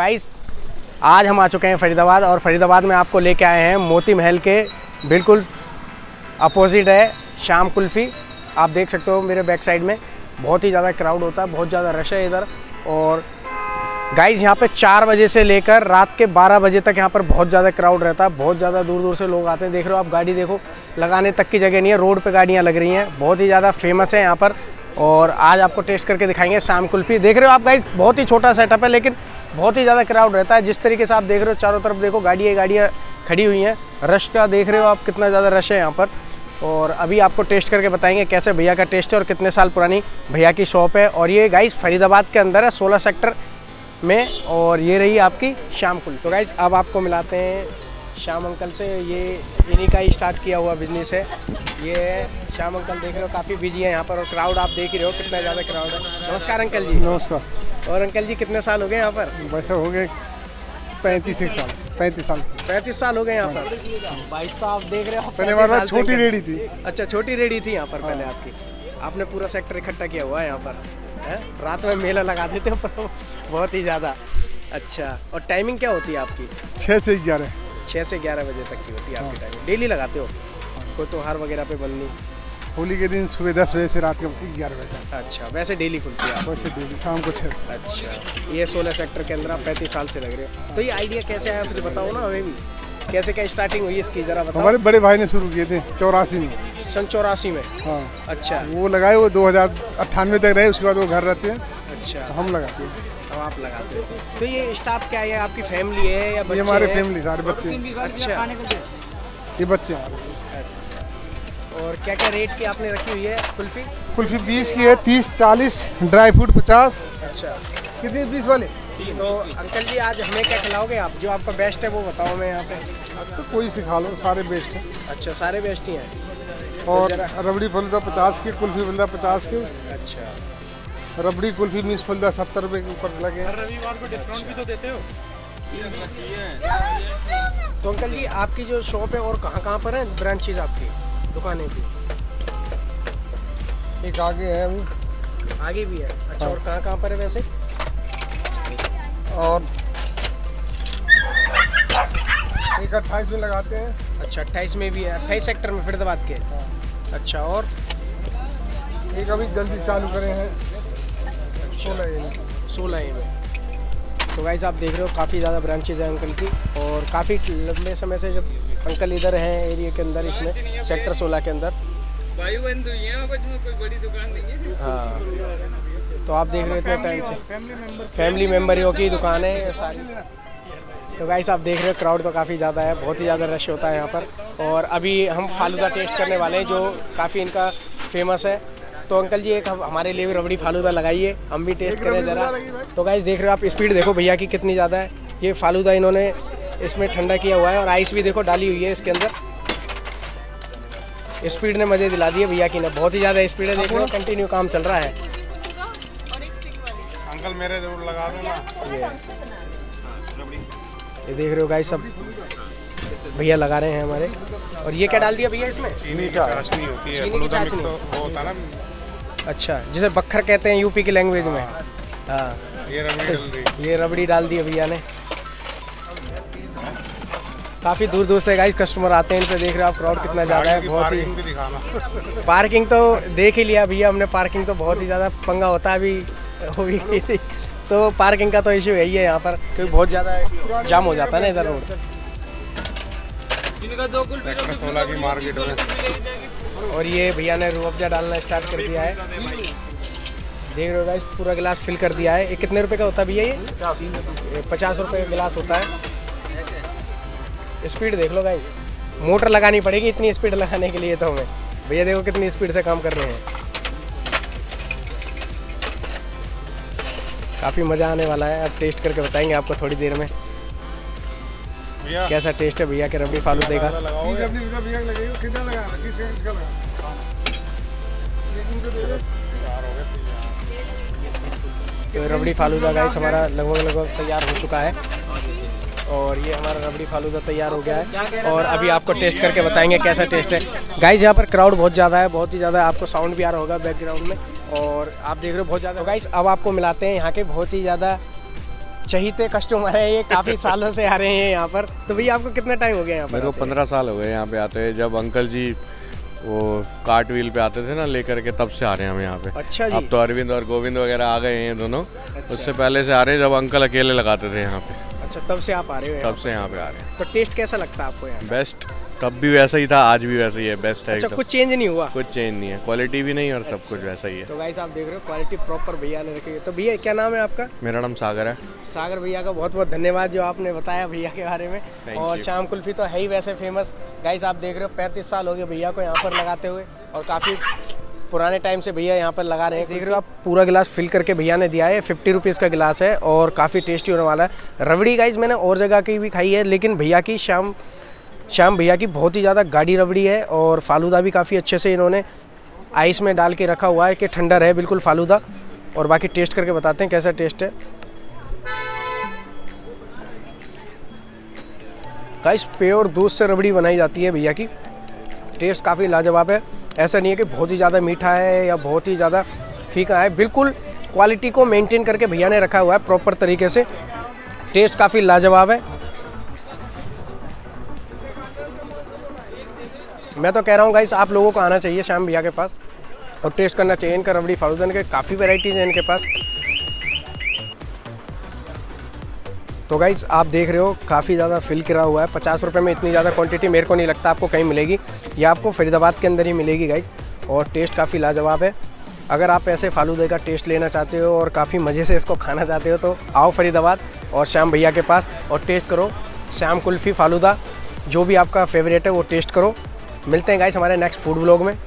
Guys आज हम आ चुके हैं फरीदाबाद और फरीदाबाद में आपको लेके आए हैं मोती महल के बिल्कुल अपोजिट है शाम कुल्फ़ी। आप देख सकते हो मेरे बैक साइड में बहुत ही ज़्यादा क्राउड होता है, बहुत ज़्यादा रश है इधर। और गाइस यहाँ पे 4 बजे से लेकर रात के 12 बजे तक यहाँ पर बहुत ज़्यादा क्राउड रहता है, बहुत ज़्यादा दूर दूर से लोग आते हैं। देख रहे हो आप, गाड़ी देखो, लगाने तक की जगह नहीं है, रोड पे गाड़ियाँ लग रही हैं। बहुत ही ज़्यादा फेमस है यहाँ पर और आज आपको टेस्ट करके दिखाएंगे शाम कुल्फ़ी। देख रहे हो आप गाइस, बहुत ही छोटा सेटअप है लेकिन बहुत ही ज़्यादा क्राउड रहता है। जिस तरीके से आप देख रहे हो चारों तरफ देखो गाड़ियाँ खड़ी हुई हैं, रश का देख रहे हो आप कितना ज़्यादा रश है यहाँ पर। और अभी आपको टेस्ट करके बताएंगे कैसे भैया का टेस्ट है और कितने साल पुरानी भैया की शॉप है। और ये गाइस फरीदाबाद के अंदर है 16 सेक्टर में। और ये रही आपकी शाम कुल्फ़ी। तो गाइस अब आपको मिलाते हैं श्याम अंकल से, ये इन्हीं का ही स्टार्ट किया हुआ बिजनेस है। ये श्याम अंकल देख रहे हो काफ़ी बिजी है यहाँ पर और क्राउड आप देख ही रहे हो कितना ज़्यादा क्राउड है। नमस्कार अंकल जी। नमस्कार। और अंकल जी कितने साल हो गए यहाँ पर? वैसे हो गए 35 साल हो गए यहाँ पर। भाई साहब देख रहे हो पहले बार छोटी रेडी थी। अच्छा, छोटी रेडी थी यहाँ पर पहले आपकी। आपने पूरा सेक्टर इकट्ठा किया हुआ है यहाँ पर है? रात में मेला लगा देते हो पर बहुत ही ज़्यादा। अच्छा, और टाइमिंग क्या होती है आपकी? 6 से 11। 6 से 11 बजे तक की होती है आपकी टाइमिंग। डेली लगाते हो? कोई त्योहार वगैरह पे बंद नहीं? होली के दिन सुबह 10 बजे से रात के 11 बजे तक। अच्छा, वैसे डेली खुलती है? वैसे डेली शाम को 6 से। अच्छा, ये 16 सेक्टर के अंदर आप 35 साल से लग रहे हो। तो ये आइडिया कैसे आया मुझे बताओ ना, हमें भी कैसे क्या स्टार्टिंग हुई इसकी जरा बताओ। हमारे बड़े भाई ने शुरू किए थे 84 में। सन 84 में? हाँ। अच्छा, वो लगाए, वो 2098 तक रहे, उसके बाद वो घर रहते हैं। अच्छा, हम लगाते हैं। अब आप लगाते हो। तो ये स्टाफ क्या है, आपकी फैमिली है या बच्चे? ये हमारे हैं? फैमिली सारे बच्चे। अच्छा, ये बच्चे हमारे। और क्या क्या रेट की आपने रखी हुई है कुल्फ़ी? कुल्फी 20 की है, 30, 40, ड्राई फ्रूट 50। अच्छा, कितनी 20 वाले? तो अंकल जी आज हमें क्या खिलाओगे आप? जो आपका बेस्ट है वो बताओ हमें यहाँ पे। तो कोई सिखा लो, सारे बेस्ट हैं। अच्छा, सारे बेस्ट ही हैं। और रबड़ी फलूदा 50 की, कुल्फी फलूदा 50 की। अच्छा, रबड़ी कुल्फी मिस फलूदा 70 रुपये के ऊपर लगे। रविवार को डिस्काउंट भी तो देते हो? तो अंकल जी आपकी जो शॉप है और कहाँ पर है ब्रांचेज आपकी दुकानें भी? एक आगे है अभी। आगे भी है? अच्छा, और कहाँ पर है वैसे? और एक 28 में लगाते हैं। अच्छा, 28 में भी है? 28 सेक्टर में फरीदाबाद के? अच्छा, और एक अभी जल्दी चालू करे हैं 16 में। तो गाइस आप देख रहे हो काफ़ी ज़्यादा ब्रांचेज है अंकल की और काफ़ी लंबे समय से जब अंकल इधर हैं एरिया के अंदर, इसमें सेक्टर 16 के अंदर। भाई बंधु ही हैं, कोई बड़ी दुकान नहीं है। हाँ, तो आप देख रहे हो इतने टाइम से फैमिली मेम्बरों की दुकान है सारी। तो गाइस आप देख रहे हो क्राउड तो काफ़ी ज़्यादा है, बहुत ही ज़्यादा रश होता है यहाँ पर। और अभी हम फालूदा टेस्ट करने वाले हैं जो काफ़ी इनका फेमस है। तो अंकल जी एक हमारे लिए भी रबड़ी फालूदा लगाइए, हम भी टेस्ट करें ज़रा। तो गाइस देख रहे हो आप, स्पीड देखो भैया की कितनी ज़्यादा है। ये फालूदा इन्होंने इसमें ठंडा किया हुआ है और आइस भी देखो डाली हुई है इसके अंदर। स्पीड ने मज़े दिला दिए भैया की ना, बहुत ही ज़्यादा स्पीड है। देख रहे हो कंटिन्यू काम चल रहा है। अंकल मेरे जरूर लगा देना। ये देख रहे हो गाइस सब भैया लगा रहे हैं हमारे। और ये क्या डाल दिया भैया इसमें? मीठा चाशनी होती है, चीनी की चाशनी होता है ना। अच्छा, जिसे बक्खर कहते हैं यूपी की लैंग्वेज में। हाँ, ये रबड़ी डाल दी भैया ने। काफ़ी दूर दूर से गाइस कस्टमर आते हैं इन पे। देख रहे हो आप क्राउड कितना ज़्यादा है। बहुत ही पार्किंग तो देख ही लिया भैया हमने, पार्किंग तो बहुत ही ज़्यादा पंगा होता है अभी हो भी गई थी। तो पार्किंग का तो इशू यही है यहाँ पर क्योंकि बहुत ज़्यादा जाम हो जाता है ना इधर रोड। 16 की मार्केट में। और ये भैया ने रूह अफ़ज़ा डालना स्टार्ट कर दिया है। देख रहे हो गाइस पूरा गिलास फिल कर दिया है। ये कितने रुपए का होता है भैया? ये 50 रुपये का गिलास होता है। स्पीड देख लो गाइस, मोटर लगानी पड़ेगी इतनी स्पीड लगाने के लिए तो हमें। भैया देखो कितनी स्पीड से काम कर रहे हैं। काफ़ी मज़ा आने वाला है। अब टेस्ट करके बताएंगे आपको थोड़ी देर में कैसा टेस्ट है भैया के रबड़ी फालूदे का। तो रबड़ी फालूदा गाइस हमारा लगभग तैयार हो चुका है। और ये हमारा रबड़ी फालूदा तैयार हो गया है और अभी आपको टेस्ट करके बताएंगे कैसा टेस्ट है। गाइस यहाँ पर क्राउड बहुत ज़्यादा है, बहुत ही ज़्यादा। आपको साउंड भी आ रहा होगा बैकग्राउंड में और आप देख रहे हो बहुत ज़्यादा। गाइस अब आपको मिलाते हैं यहाँ के बहुत ही ज़्यादा चहीते कस्टमर है, ये काफ़ी सालों से आ रहे हैं यहाँ पर। तो भैया आपको कितना टाइम हो गया यहाँ पर? मेरे को 15 साल हो गए यहाँ पे आते हैं। जब अंकल जी वो कार्ट व्हील पे आते थे ना लेकर के, तब से आ रहे हैं हम यहाँ पे। अच्छा जी। अब तो अरविंद और गोविंद वगैरह आ गए हैं दोनों। अच्छा। उससे पहले से आ रहे हैं जब अंकल अकेले लगाते थे यहाँ पे। अच्छा, तब से आप आ रहे हो यहाँ तब से यहाँ पे आ रहे हैं। पर? तो टेस्ट कैसा लगता है आपको यहाँ? बेस्ट, तब भी वैसा ही था, आज भी वैसा ही है, बेस्ट है अच्छा, एकदम। कुछ चेंज नहीं हुआ? कुछ चेंज नहीं है, क्वालिटी भी नहीं और सब कुछ वैसा ही है। तो गाइस आप देख रहे हो क्वालिटी प्रॉपर भैया ने रखी है। तो भैया क्या नाम है आपका? मेरा नाम सागर है। सागर भैया का बहुत बहुत धन्यवाद जो आपने बताया भैया के बारे में। और you. शाम कुल्फी तो है ही वैसे फेमस। गाइस आप देख रहे हो 35 साल हो गए भैया को यहाँ पर लगाते हुए, और काफ़ी पुराने टाइम से भैया यहाँ पर लगा रहे हैं। देख रहे हो आप, पूरा गिलास फिल करके भैया ने दिया है। 50 रुपीज़ का गिलास है और काफ़ी टेस्टी होने वाला है। रबड़ी गाइस मैंने और जगह की भी खाई है, लेकिन भैया की शाम भैया की बहुत ही ज़्यादा गाढ़ी रबड़ी है। और फालूदा भी काफ़ी अच्छे से इन्होंने आइस में डाल के रखा हुआ है कि ठंडा रहे बिल्कुल फालूदा। और बाकी टेस्ट करके बताते हैं कैसा टेस्ट है। गाइस प्योर दूध से रबड़ी बनाई जाती है भैया की। टेस्ट काफ़ी लाजवाब है। ऐसा नहीं है कि बहुत ही ज़्यादा मीठा है या बहुत ही ज़्यादा फीका है, बिल्कुल क्वालिटी को मेंटेन करके भैया ने रखा हुआ है प्रॉपर तरीके से। टेस्ट काफ़ी लाजवाब है। मैं तो कह रहा हूँ गाइस आप लोगों को आना चाहिए श्याम भैया के पास और टेस्ट करना चाहिए इनका रबड़ी फालूदा के। काफ़ी वैरायटीज़ हैं इनके पास। तो गाइस आप देख रहे हो काफ़ी ज़्यादा फिल करा हुआ है। 50 रुपये में इतनी ज़्यादा क्वांटिटी मेरे को नहीं लगता आपको कहीं मिलेगी। ये आपको फरीदाबाद के अंदर ही मिलेगी गाइस। और टेस्ट काफ़ी लाजवाब है। अगर आप ऐसे फालूदे का टेस्ट लेना चाहते हो और काफ़ी मज़े से इसको खाना चाहते हो तो आओ फरीदाबाद और श्याम भैया के पास और टेस्ट करो श्याम कुल्फ़ी फालूदा। जो भी आपका फेवरेट है वो टेस्ट करो। मिलते हैं गाइस हमारे नेक्स्ट फूड व्लॉग में।